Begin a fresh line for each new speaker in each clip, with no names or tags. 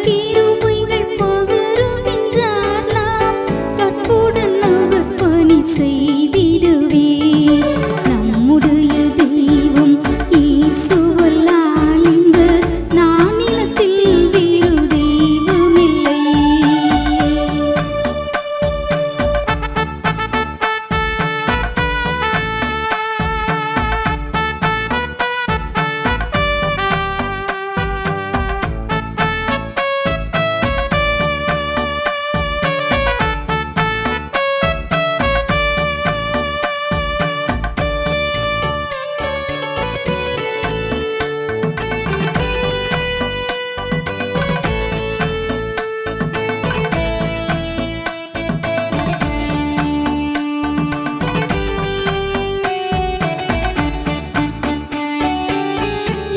கிருபைகள் பகருகின்றார். நாம் கற்புடன் அவர் பணி செய்திடுவே. நம்முடைய தெய்வம் இயேசுவல்லால் இந்த நானிலத்தில் வேறு தெய்வமில்லை.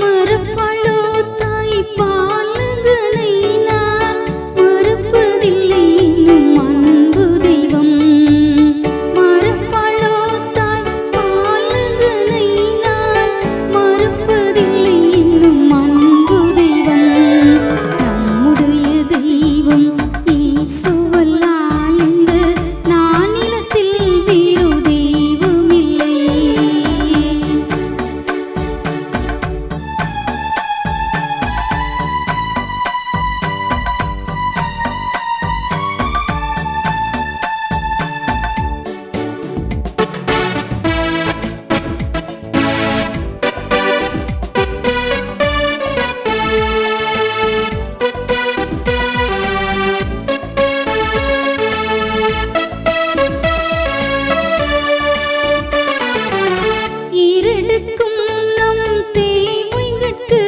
மறப்பாளோ தாய் பாலகனை நான் மறப்பதில்லை இன்னும் அன்பு தெய்வம். மறப்பாளோ தாய் பாலகனை நான் மறப்பதில்லை இன்னும் அன்பு தெய்வம். நம்முடைய தெய்வம் இயேசுவல்லால் இந்த நானிலத்தில் வேறு தெய்வமில்லை. ஈரடுக்கும் நம் தேவைகட்கு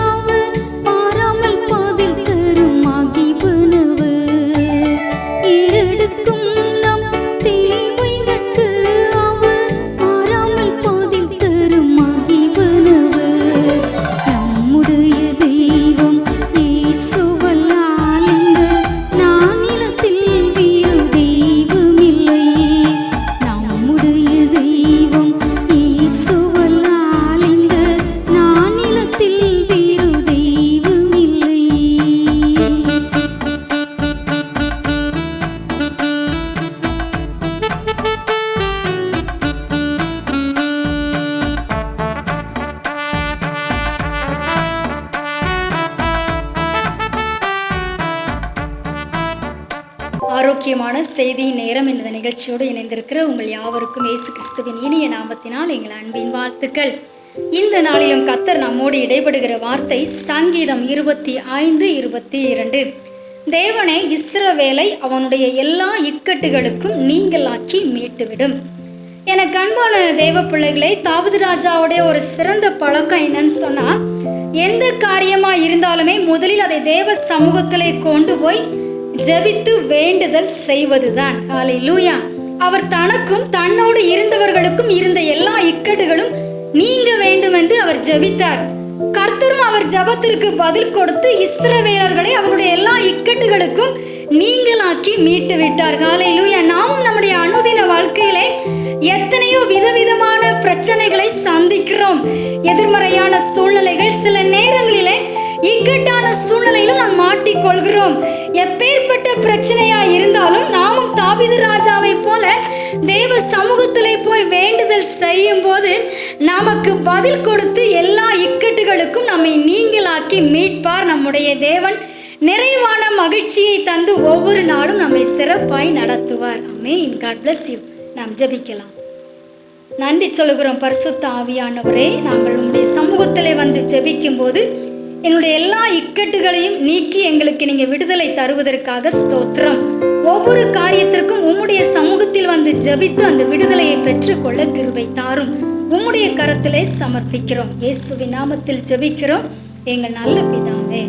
அவர் மாறாமல் பதில் தரும் மகிழ்வனவு. ஈரடுக்கும் நம் தேவைகட்கு அவர் மாறாமல் பதில் தரும் மகிழ்வனவு. நம்முடைய தெய்வம் இயேசுவல்லால் இந்த நானிலத்தில் வேறு தெய்வமில்லை. நம்முடைய தெய்வம் இயேசுவல்லால் இந்த நானிலத்தில் வேறு தெய்வமில்லை. ஆரோக்கியமான செய்தி நேரம் என்ற நிகழ்ச்சியோடு இணைந்திருக்கிற உங்கள் யாவருக்கும் இயேசு கிறிஸ்துவின் இனிய நாமத்தினால் எங்கள் அன்பின் வாழ்த்துக்கள். இந்த நாளிலும் கர்த்தர் நம்மோடு இடைபடுகிற வார்த்தை சங்கீதம் 25:22. தேவனே இஸ்ரவேலை அவனுடைய எல்லா இக்கட்டுகளுக்கும் நீங்களாக்கி மீட்டுவிடும். எனக்கு அன்பான தேவ பிள்ளைகளை, தாவீது ராஜாவுடைய ஒரு சிறந்த பழக்கம் என்னன்னு சொன்னா, எந்த காரியமா இருந்தாலுமே முதலில் அதை தேவ சமூகத்திலே கொண்டு போய் ஜெபித்து வேண்டுதல் செய்வதுதான். ஹல்லேலூயா. அவர் தனக்கும் தன்னோடு இருந்தவர்களுக்கும் இருந்த எல்லா இக்கட்டுகளும் நீங்க வேண்டும் என்று அவர் ஜெபித்தார். கர்த்தரும் அவர் ஜெபத்திற்கு பதில் கொடுத்து இஸ்ரவேலர்களை அவருடைய எல்லா இக்கட்டுகளுக்கும் நீங்களாக்கி மீட்டு விட்டார். ஹல்லேலூயா. நாமும் நம்முடைய அனுதின வாழ்க்கையிலே எத்தனையோ விதவிதமான பிரச்சனைகளை சந்திக்கிறோம். எதிர்மறையான சூழ்நிலைகள், சில நேரங்களிலே இக்கட்டான சூழ்நிலையிலும் நாம் மாட்டிக்கொள்கிறோம். எப்பேற்பட்ட பிரச்சனையா இருந்தாலும் நாமும் தாவீது ராஜாவை போல தேவ சமூகத்திலே போய் வேண்டுதல் செய்யும் போது நமக்கு பதில் கொடுத்து எல்லா இக்கட்டுகளுக்கும் நம்மை நீங்களாக்கி மீட்பார். நம்முடைய தேவன் நிறைவான மகிழ்ச்சியை தந்து ஒவ்வொரு நாளும் நம்மை சிறப்பாய் நடத்துவார். ஆமென். God bless you. நாம் ஜெபிக்கலாம். நன்றி சொல்லுகிறோம் பரிசுத்த ஆவியானவரே, நாங்கள் உங்களுடைய சமூகத்திலே வந்து ஜெபிக்கும் போது எங்களுடைய எல்லா இக்கட்டுகளையும் நீக்கி எங்களுக்கு நீங்க விடுதலை தருவதற்காக ஸ்தோத்திரம். ஒவ்வொரு காரியத்திற்கும் உம்முடைய சமூகத்தில் வந்து ஜெபித்து அந்த விடுதலையை பெற்றுக்கொள்ள கிருபை தாரும். உம்முடைய கரத்திலே சமர்ப்பிக்கிறோம். இயேசுவின் நாமத்தில் ஜெபிக்கிறோம் எங்கள் நல்ல பிதாவே.